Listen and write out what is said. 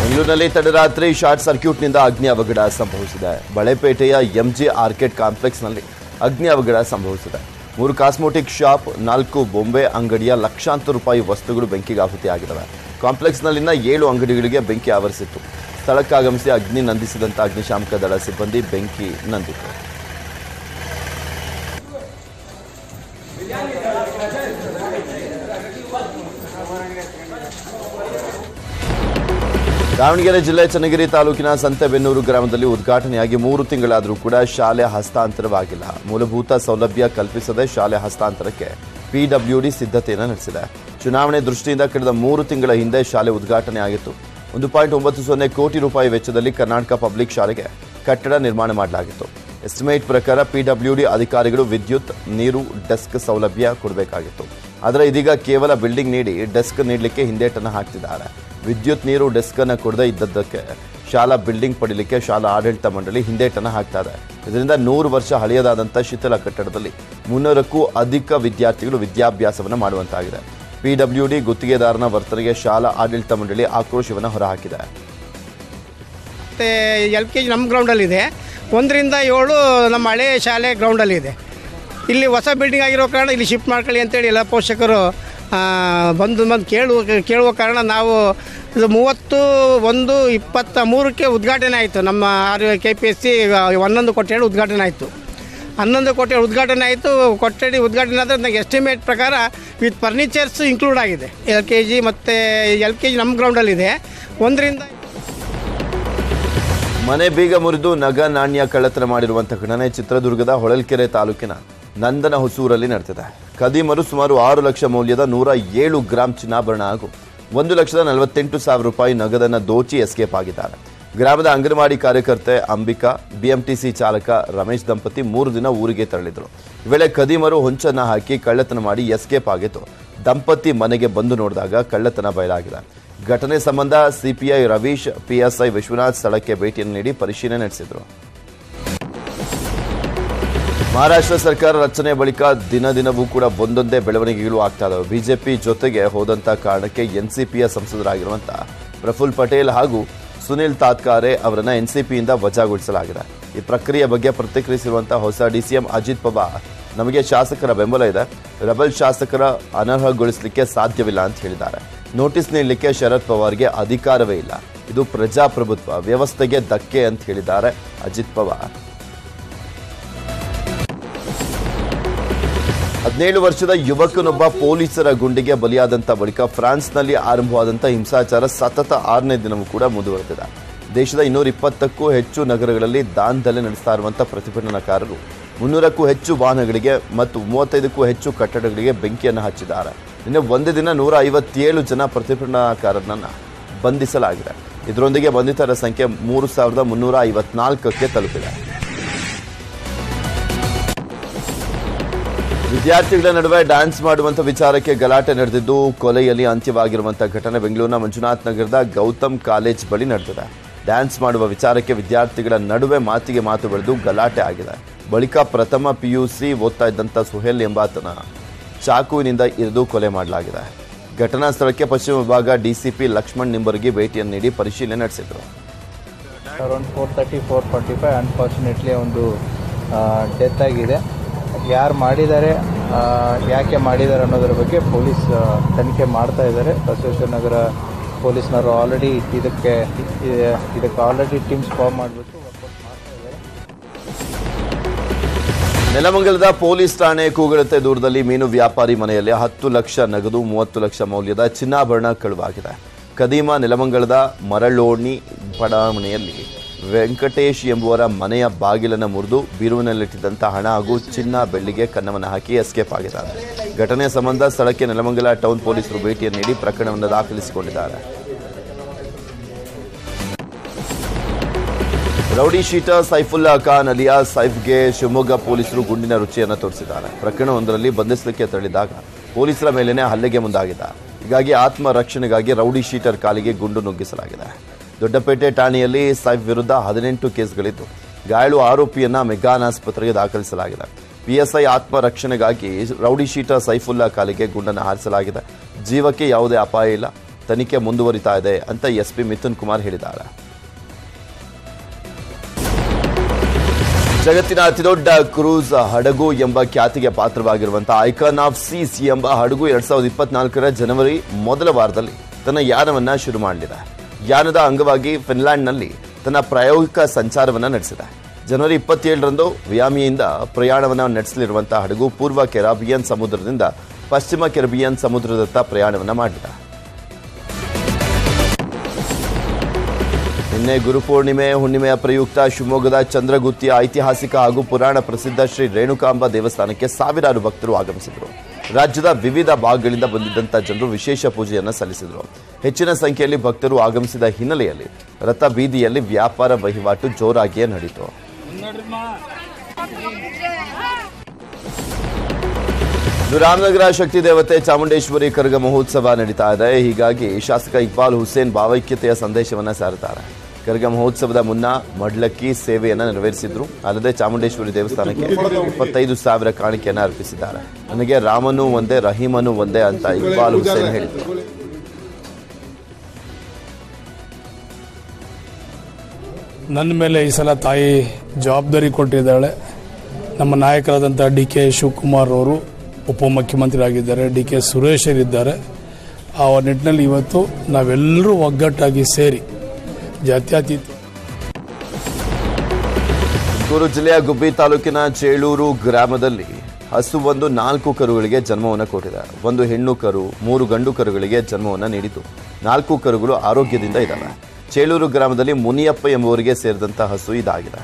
ಬೆಂಗಳೂರಿನಲ್ಲಿ ತಡರಾತ್ರಿ ಶಾರ್ಟ್ ಸರ್ಕ್ಯೂಟ್ನಿಂದ ಅಗ್ನಿ ಅವಘಡ ಸಂಭವಿಸಿದೆ. ಬಳೆಪೇಟೆಯ ಎಂಜಿ ಆರ್ಕಿಡ್ ಕಾಂಪ್ಲೆಕ್ಸ್ನಲ್ಲಿ ಅಗ್ನಿ ಅವಘಡ ಸಂಭವಿಸಿದೆ. 3 ಕಾಸ್ಮೆಟಿಕ್ ಶಾಪ್, 4 ಬೊಂಬೆ ಅಂಗಡಿಯ ಲಕ್ಷಾಂತರ ರೂಪಾಯಿ ವಸ್ತುಗಳು ಬೆಂಕಿಗೆ ಆಹುತಿಯಾಗಿವೆ. ಕಾಂಪ್ಲೆಕ್ಸ್ನಲ್ಲಿನ 7 ಅಂಗಡಿಗಳಿಗೆ ಬೆಂಕಿ ಆವರಿಸಿತ್ತು. ಸ್ಥಳಕ್ಕಾಗಮಿಸಿ ಅಗ್ನಿ ನಂದಿಸಿದಂಥ ಅಗ್ನಿಶಾಮಕ ದಳ ಸಿಬ್ಬಂದಿ ಬೆಂಕಿ ನಂದಿತು. ದಾವಣಗೆರೆ ಜಿಲ್ಲೆ ಚನ್ನಗಿರಿ ತಾಲೂಕಿನ ಸಂತೆಬೆನ್ನೂರು ಗ್ರಾಮದಲ್ಲಿ ಉದ್ಘಾಟನೆಯಾಗಿ 3 ತಿಂಗಳಾದರೂ ಕೂಡ ಶಾಲೆ ಹಸ್ತಾಂತರವಾಗಿಲ್ಲ. ಮೂಲಭೂತ ಸೌಲಭ್ಯ ಕಲ್ಪಿಸದೆ ಶಾಲೆ ಹಸ್ತಾಂತರಕ್ಕೆ ಪಿಡಬ್ಲ್ಯೂಡಿ ಸಿದ್ಧತೆಯನ್ನು ನಡೆಸಿದೆ. ಚುನಾವಣೆ ದೃಷ್ಟಿಯಿಂದ ಕಳೆದ 3 ತಿಂಗಳ ಹಿಂದೆ ಶಾಲೆ ಉದ್ಘಾಟನೆ ಆಗಿತ್ತು. 1.90 ಕೋಟಿ ರೂಪಾಯಿ ವೆಚ್ಚದಲ್ಲಿ ಕರ್ನಾಟಕ ಪಬ್ಲಿಕ್ ಶಾಲೆಗೆ ಕಟ್ಟಡ ನಿರ್ಮಾಣ ಮಾಡಲಾಗಿತ್ತು. ಎಸ್ಟಿಮೇಟ್ ಪ್ರಕಾರ ಪಿಡಬ್ಲ್ಯೂಡಿ ಅಧಿಕಾರಿಗಳು ವಿದ್ಯುತ್, ನೀರು, ಡೆಸ್ಕ್ ಸೌಲಭ್ಯ ಕೊಡಬೇಕಾಗಿತ್ತು. ಆದರೆ ಇದೀಗ ಕೇವಲ ಬಿಲ್ಡಿಂಗ್ ನೀಡಿ ಡೆಸ್ಕ್ ನೀಡಲಿಕ್ಕೆ ಹಿಂದೇಟನ್ನು ಹಾಕ್ತಿದ್ದಾರೆ. ವಿದ್ಯುತ್, ನೀರು, ಡೆಸ್ಕ್ ಅನ್ನು ಕೊಡದೇ ಇದ್ದದ್ದಕ್ಕೆ ಶಾಲಾ ಬಿಲ್ಡಿಂಗ್ ಪಡೆಯಲಿಕ್ಕೆ ಶಾಲಾ ಆಡಳಿತ ಮಂಡಳಿ ಹಿಂದೇಟನ್ನು ಹಾಕ್ತಾ ಇದೆ. ಇದರಿಂದ 100 ವರ್ಷ ಹಳೆಯದಾದಂಥ ಶಿಥಿಲ ಕಟ್ಟಡದಲ್ಲಿ 300ಕ್ಕೂ ಅಧಿಕ ವಿದ್ಯಾರ್ಥಿಗಳು ವಿದ್ಯಾಭ್ಯಾಸವನ್ನು ಮಾಡುವಂತಾಗಿದೆ. ಪಿಡಬ್ಲ್ಯೂಡಿ ಗುತ್ತಿಗೆದಾರನ ವರ್ತನೆಗೆ ಶಾಲಾ ಆಡಳಿತ ಮಂಡಳಿ ಆಕ್ರೋಶವನ್ನು ಹೊರಹಾಕಿದೆ. LKG ನಮ್ಮ ಗ್ರೌಂಡಲ್ಲಿದೆ, 1ರಿಂದ 7 ನಮ್ಮ ಹಳೆ ಶಾಲೆ ಗ್ರೌಂಡಲ್ಲಿದೆ. ಇಲ್ಲಿ ಹೊಸ ಬಿಲ್ಡಿಂಗ್ ಆಗಿರೋ ಕಾರಣ ಇಲ್ಲಿ ಶಿಫ್ಟ್ ಮಾಡ್ಕೊಳ್ಳಿ ಅಂತೇಳಿ ಎಲ್ಲ ಪೋಷಕರು ಬಂದು ಕೇಳುವ ಕಾರಣ ನಾವು 30/1/23ಕ್ಕೆ ಉದ್ಘಾಟನೆ ಆಯಿತು. ನಮ್ಮ KPSC 11 ಕೊಠಡಿ ಉದ್ಘಾಟನೆ ಆಯಿತು. 11 ಕೊಠಡಿ ಉದ್ಘಾಟನೆ ಆಯಿತು. ಕೊಠಡಿ ಉದ್ಘಾಟನೆ ಆದರೆ ನನಗೆ ಎಸ್ಟಿಮೇಟ್ ಪ್ರಕಾರ ವಿತ್ ಫರ್ನಿಚರ್ಸ್ ಇನ್ಕ್ಲೂಡ್ ಆಗಿದೆ. LKG ಮತ್ತು LKG ನಮ್ಮ ಗ್ರೌಂಡಲ್ಲಿದೆ. 1ರಿಂದ ಮನೆ ಬೀಗ ಮುರಿದು ನಗ ನಾಣ್ಯ ಕಳ್ಳತನ ಮಾಡಿರುವಂಥ ಘಟನೆ ಚಿತ್ರದುರ್ಗದ ಹೊಳಲ್ಕೆರೆ ತಾಲೂಕಿನ ನಂದನ ಹೊಸೂರಲ್ಲಿ ನಡೆದಿದೆ. ಖದೀಮರು ಸುಮಾರು 6 ಲಕ್ಷ ಮೌಲ್ಯದ 107 ಗ್ರಾಂ ಚಿನ್ನಾಭರಣ ಹಾಗೂ 1,48,000 ರೂಪಾಯಿ ನಗದನ್ನು ದೋಚಿ ಎಸ್ಕೇಪ್ ಆಗಿದ್ದಾರೆ. ಗ್ರಾಮದ ಅಂಗನವಾಡಿ ಕಾರ್ಯಕರ್ತೆ ಅಂಬಿಕಾ, BMTC ಚಾಲಕ ರಮೇಶ್ ದಂಪತಿ 3 ದಿನ ಊರಿಗೆ ತೆರಳಿದರು. ಈ ವೇಳೆ ಖದೀಮರು ಹೊಂಚನ್ನು ಹಾಕಿ ಕಳ್ಳತನ ಮಾಡಿ ಎಸ್ಕೇಪ್ ಆಗಿತ್ತು. ದಂಪತಿ ಮನೆಗೆ ಬಂದು ನೋಡಿದಾಗ ಕಳ್ಳತನ ಬಯಲಾಗಿದೆ. ಘಟನೆ ಸಂಬಂಧ CPI ರವೀಶ್, PSI ವಿಶ್ವನಾಥ್ ಸ್ಥಳಕ್ಕೆ ಭೇಟಿಯನ್ನು ನೀಡಿ ಪರಿಶೀಲನೆ ನಡೆಸಿದರು. ಮಹಾರಾಷ್ಟ್ರ ಸರ್ಕಾರ ರಚನೆ ಬಳಿಕ ದಿನದಿನವೂ ಕೂಡ ಒಂದೊಂದೇ ಬೆಳವಣಿಗೆಗಳು ಆಗ್ತಾ ಇದ್ದಾವೆ. ಬಿಜೆಪಿ ಜೊತೆಗೆ ಹೋದಂಥ ಕಾರಣಕ್ಕೆ NCPಯ ಸಂಸದರಾಗಿರುವಂಥ ಪ್ರಫುಲ್ ಪಟೇಲ್ ಹಾಗೂ ಸುನಿಲ್ ತಾತ್ಕಾರೆ ಅವರನ್ನು NCPಯಿಂದ ವಜಾಗೊಳಿಸಲಾಗಿದೆ. ಈ ಪ್ರಕ್ರಿಯೆ ಬಗ್ಗೆ ಪ್ರತಿಕ್ರಿಯಿಸಿರುವಂಥ ಹೊಸ DCM ಅಜಿತ್ ಪವಾರ್, ನಮಗೆ ಶಾಸಕರ ಬೆಂಬಲ ಇದೆ, ರೆಬಲ್ ಶಾಸಕರ ಅನರ್ಹಗೊಳಿಸಲಿಕ್ಕೆ ಸಾಧ್ಯವಿಲ್ಲ ಅಂತ ಹೇಳಿದ್ದಾರೆ. ನೋಟಿಸ್ ನೀಡಲಿಕ್ಕೆ ಶರದ್ ಪವಾರ್ಗೆ ಅಧಿಕಾರವೇ ಇಲ್ಲ, ಇದು ಪ್ರಜಾಪ್ರಭುತ್ವ ವ್ಯವಸ್ಥೆಗೆ ಧಕ್ಕೆ ಅಂತ ಹೇಳಿದ್ದಾರೆ ಅಜಿತ್ ಪವಾರ್. 17 ವರ್ಷದ ಯುವಕನೊಬ್ಬ ಪೊಲೀಸರ ಗುಂಡಿಗೆ ಬಲಿಯಾದಂಥ ಬಳಿಕ ಫ್ರಾನ್ಸ್ನಲ್ಲಿ ಆರಂಭವಾದಂಥ ಹಿಂಸಾಚಾರ ಸತತ 6ನೇ ದಿನವೂ ಕೂಡ ಮುಂದುವರೆದಿದೆ. ದೇಶದ 220ಕ್ಕೂ ಹೆಚ್ಚು ನಗರಗಳಲ್ಲಿ ದಾಂಧಲೆ ನಡೆಸ್ತಾ ಇರುವಂಥ ಪ್ರತಿಭಟನಾಕಾರರು 300ಕ್ಕೂ ಹೆಚ್ಚು ವಾಹನಗಳಿಗೆ ಮತ್ತು 35ಕ್ಕೂ ಹೆಚ್ಚು ಕಟ್ಟಡಗಳಿಗೆ ಬೆಂಕಿಯನ್ನು ಹಚ್ಚಿದ್ದಾರೆ. ನಿನ್ನೆ ಒಂದೇ ದಿನ 157 ಜನ ಪ್ರತಿಭಟನಾಕಾರರನ್ನು ಬಂಧಿಸಲಾಗಿದೆ. ಇದರೊಂದಿಗೆ ಬಂಧಿತರ ಸಂಖ್ಯೆ 3,354ಕ್ಕೆ ತಲುಪಿದೆ. ವಿದ್ಯಾರ್ಥಿಗಳ ನಡುವೆ ಡ್ಯಾನ್ಸ್ ಮಾಡುವಂಥ ವಿಚಾರಕ್ಕೆ ಗಲಾಟೆ ನಡೆದಿದ್ದು ಕೊಲೆಯಲ್ಲಿ ಅಂತ್ಯವಾಗಿರುವಂಥ ಘಟನೆ ಬೆಂಗಳೂರಿನ ಮಂಜುನಾಥ್ ನಗರದ ಗೌತಮ್ ಕಾಲೇಜ್ ಬಳಿ ನಡೆದಿದೆ. ಡ್ಯಾನ್ಸ್ ಮಾಡುವ ವಿಚಾರಕ್ಕೆ ವಿದ್ಯಾರ್ಥಿಗಳ ನಡುವೆ ಮಾತಿಗೆ ಮಾತು ಬೆಳೆದು ಗಲಾಟೆ ಆಗಿದೆ. ಬಳಿಕ ಪ್ರಥಮ PUC ಓದ್ತಾ ಇದ್ದಂಥ ಸುಹೇಲ್ ಎಂಬಾತನ ಚಾಕುವಿನಿಂದ ಇರಿದು ಕೊಲೆ ಮಾಡಲಾಗಿದೆ. ಘಟನಾ ಸ್ಥಳಕ್ಕೆ ಪಶ್ಚಿಮ ವಿಭಾಗ DCP ಲಕ್ಷ್ಮಣ್ ನಿಂಬರ್ಗಿ ಭೇಟಿಯನ್ನು ನೀಡಿ ಪರಿಶೀಲನೆ ನಡೆಸಿದರು. ಅರೌಂಡ್ 4:30-4:45 ಅನ್ಫಾರ್ಚುನೇಟ್ಲಿ ಒಂದು ಡೆತ್ ಆಗಿದೆ. ಯಾರು ಮಾಡಿದ್ದಾರೆ, ಯಾಕೆ ಮಾಡಿದ್ದಾರೆ ಅನ್ನೋದ್ರ ಬಗ್ಗೆ ಪೊಲೀಸ್ ತನಿಖೆ ಮಾಡ್ತಾ ಇದ್ದಾರೆ. ಬಸವೇಶ್ವರ ನಗರ ಪೊಲೀಸ್ನವರು ಆಲ್ರೆಡಿ ಇದಕ್ಕೆ ಆಲ್ರೆಡಿ ಟೀಮ್ಸ್ ಫಾರ್ಮ್ ಮಾಡಿಬಿಟ್ಟು ವರ್ಕೌಟ್ ಮಾಡ್ತಾ ಇದ್ದಾರೆ. ನೆಲಮಂಗಲದ ಪೊಲೀಸ್ ಠಾಣೆ ಕೂಗಳತೆ ದೂರದಲ್ಲಿ ಮೀನು ವ್ಯಾಪಾರಿ ಮನೆಯಲ್ಲಿ 10 ಲಕ್ಷ ನಗದು, 30 ಲಕ್ಷ ಮೌಲ್ಯದ ಚಿನ್ನಾಭರಣ ಕಳುವಾಗಿದೆ. ಖದೀಮ ನೆಲಮಂಗಲದ ಮರಳೋಣಿ ಬಡಾವಣೆಯಲ್ಲಿ ವೆಂಕಟೇಶ್ ಎಂಬುವರ ಮನೆಯ ಬಾಗಿಲನ್ನು ಮುರಿದು ಬೀರುವಿನಲ್ಲಿಟ್ಟಿದ್ದಂಥ ಹಣ ಹಾಗೂ ಚಿನ್ನ, ಬೆಳ್ಳಿಗೆ ಕನ್ನವನ್ನು ಹಾಕಿ ಎಸ್ಕೇಪ್ ಆಗಿದ್ದಾರೆ. ಘಟನೆ ಸಂಬಂಧ ಸ್ಥಳಕ್ಕೆ ನೆಲಮಂಗಲ ಟೌನ್ ಪೊಲೀಸರು ಭೇಟಿಯನ್ನು ನೀಡಿ ಪ್ರಕರಣವನ್ನು ದಾಖಲಿಸಿಕೊಂಡಿದ್ದಾರೆ. ರೌಡಿ ಶೀಟರ್ ಸೈಫುಲ್ಲಾ ಖಾನ್ ಅಲಿಯಾ ಸೈಫ್ಗೆ ಶಿವಮೊಗ್ಗ ಪೊಲೀಸರು ಗುಂಡಿನ ರುಚಿಯನ್ನು ತೋರಿಸಿದ್ದಾರೆ. ಪ್ರಕರಣವೊಂದರಲ್ಲಿ ಬಂಧಿಸಲಿಕ್ಕೆ ತೆರಳಿದಾಗ ಪೊಲೀಸರ ಮೇಲೇನೆ ಹಲ್ಲೆಗೆ ಮುಂದಾಗಿದ್ದಾರೆ. ಹೀಗಾಗಿ ಆತ್ಮರಕ್ಷಣೆಗಾಗಿ ರೌಡಿ ಶೀಟರ್ ಕಾಲಿಗೆ ಗುಂಡು ನುಗ್ಗಿಸಲಾಗಿದೆ. ದೊಡ್ಡಪೇಟೆ ಠಾಣೆಯಲ್ಲಿ ಸೈಫ್ ವಿರುದ್ಧ 18 ಕೇಸ್ಗಳಿದ್ದು ಗಾಯಾಳು ಆರೋಪಿಯನ್ನ ಮೆಗ್ಗಾನ್ ಆಸ್ಪತ್ರೆಗೆ ದಾಖಲಿಸಲಾಗಿದೆ. PSI ಆತ್ಮರಕ್ಷಣೆಗಾಗಿ ರೌಡಿ ಶೀಟರ್ ಸೈಫುಲ್ಲಾ ಕಾಲಿಗೆ ಗುಂಡನ್ನು ಹಾರಿಸಲಾಗಿದೆ. ಜೀವಕ್ಕೆ ಯಾವುದೇ ಅಪಾಯ ಇಲ್ಲ. ತನಿಖೆ ಮುಂದುವರಿತಾ ಇದೆ ಅಂತ ಎಸ್ಪಿ ಮಿಥುನ್ ಕುಮಾರ್ ಹೇಳಿದ್ದಾರೆ. ಜಗತ್ತಿನ ಅತಿದೊಡ್ಡ ಕ್ರೂಸ್ ಹಡಗು ಎಂಬ ಖ್ಯಾತಿಗೆ ಪಾತ್ರವಾಗಿರುವಂತಹ ಐಕಾನ್ ಆಫ್ ಸೀಸ್ ಎಂಬ ಹಡಗು 2024 ಜನವರಿ ಮೊದಲ ವಾರದಲ್ಲಿ ತನ್ನ ಯಾನವನ್ನ ಶುರು ಮಾಡಲಿದೆ. ಯಾನದ ಅಂಗವಾಗಿ ಫಿನ್ಲ್ಯಾಂಡ್ನಲ್ಲಿ ತನ್ನ ಪ್ರಾಯೋಗಿಕ ಸಂಚಾರವನ್ನು ನಡೆಸಿದೆ. ಜನವರಿ 27ರಂದು ವಿಯಾಮಿಯಿಂದ ಪ್ರಯಾಣವನ್ನು ನಡೆಸಲಿರುವಂತಹ ಹಡಗು ಪೂರ್ವ ಕೆರಾಬಿಯನ್ ಸಮುದ್ರದಿಂದ ಪಶ್ಚಿಮ ಕೆರಿಬಿಯನ್ ಸಮುದ್ರದತ್ತ ಪ್ರಯಾಣವನ್ನು ಮಾಡಿದೆ. ನಿನ್ನೆ ಗುರುಪೂರ್ಣಿಮೆ ಹುಣ್ಣಿಮೆಯ ಪ್ರಯುಕ್ತ ಶಿವಮೊಗ್ಗದ ಚಂದ್ರಗುತ್ತಿಯ ಐತಿಹಾಸಿಕ ಹಾಗೂ ಪುರಾಣ ಪ್ರಸಿದ್ಧ ಶ್ರೀ ರೇಣುಕಾಂಬ ದೇವಸ್ಥಾನಕ್ಕೆ ಸಾವಿರಾರು ಭಕ್ತರು ಆಗಮಿಸಿದರು. ರಾಜ್ಯದ ವಿವಿಧ ಭಾಗಗಳಿಂದ ಬಂದಿದ್ದಂಥ ಜನರು ವಿಶೇಷ ಪೂಜೆಯನ್ನು ಸಲ್ಲಿಸಿದರು. ಹೆಚ್ಚಿನ ಸಂಖ್ಯೆಯಲ್ಲಿ ಭಕ್ತರು ಆಗಮಿಸಿದ ಹಿನ್ನೆಲೆಯಲ್ಲಿ ರಥ ಬೀದಿಯಲ್ಲಿ ವ್ಯಾಪಾರ ವಹಿವಾಟು ಜೋರಾಗಿಯೇ ನಡೆಯಿತು. ರಾಮನಗರ ಶಕ್ತಿ ದೇವತೆ ಚಾಮುಂಡೇಶ್ವರಿ ಕರಗ ಮಹೋತ್ಸವ ನಡೀತಾ ಇದೆ. ಹೀಗಾಗಿ ಶಾಸಕ ಇಕ್ಬಾಲ್ ಹುಸೇನ್ ಭಾವೈಕ್ಯತೆಯ ಸಂದೇಶವನ್ನು ಸಾರುತ್ತಾರೆ. ಕರಗ ಮಹೋತ್ಸವದ ಮುನ್ನ ಮಡ್ಲಕ್ಕಿ ಸೇವೆಯನ್ನು ನೆರವೇರಿಸಿದ್ರು. ಅಲ್ಲದೆ ಚಾಮುಂಡೇಶ್ವರಿ ದೇವಸ್ಥಾನಕ್ಕೆ 25,000 ಕಾಣಿಕೆಯನ್ನು ಅರ್ಪಿಸಿದ್ದಾರೆ. ನನಗೆ ರಾಮನೂ ಒಂದೇ ರಹೀಮನೂ ಒಂದೇ ಅಂತ ಇಕ್ಬಾಲ್ ಹುಸೇನ್ ಹೇಳಿದರು. ನನ್ನ ಮೇಲೆ ಈ ಸಲ ತಾಯಿ ಜವಾಬ್ದಾರಿ ಕೊಟ್ಟಿದ್ದಾಳೆ. ನಮ್ಮ ನಾಯಕರಾದಂಥ ಡಿ.ಕೆ. ಶಿವಕುಮಾರ್ ಅವರು ಉಪಮುಖ್ಯಮಂತ್ರಿ ಆಗಿದ್ದಾರೆ, ಡಿ.ಕೆ. ಸುರೇಶರಿದ್ದಾರೆ. ಆ ನಿಟ್ಟಿನಲ್ಲಿ ಇವತ್ತು ನಾವೆಲ್ಲರೂ ಒಗ್ಗಟ್ಟಾಗಿ ಸೇರಿ ಜಾತ್ಯತೀತ. ತುಮಕೂರು ಜಿಲ್ಲೆಯ ಗುಬ್ಬಿ ತಾಲೂಕಿನ ಚೇಳೂರು ಗ್ರಾಮದಲ್ಲಿ ಹಸುವೊಂದು 4 ಕರುಗಳಿಗೆ ಜನ್ಮವನ್ನು ಕೊಟ್ಟಿದೆ. 1 ಹೆಣ್ಣು ಕರು 3 ಗಂಡು ಕರುಗಳಿಗೆ ಜನ್ಮವನ್ನು ನೀಡಿತು. 4 ಕರುಗಳು ಆರೋಗ್ಯದಿಂದ ಇದ್ದಾವೆ. ಚೇಳೂರು ಗ್ರಾಮದಲ್ಲಿ ಮುನಿಯಪ್ಪ ಎಂಬುವರಿಗೆ ಸೇರಿದಂಥ ಹಸು ಇದಾಗಿದೆ.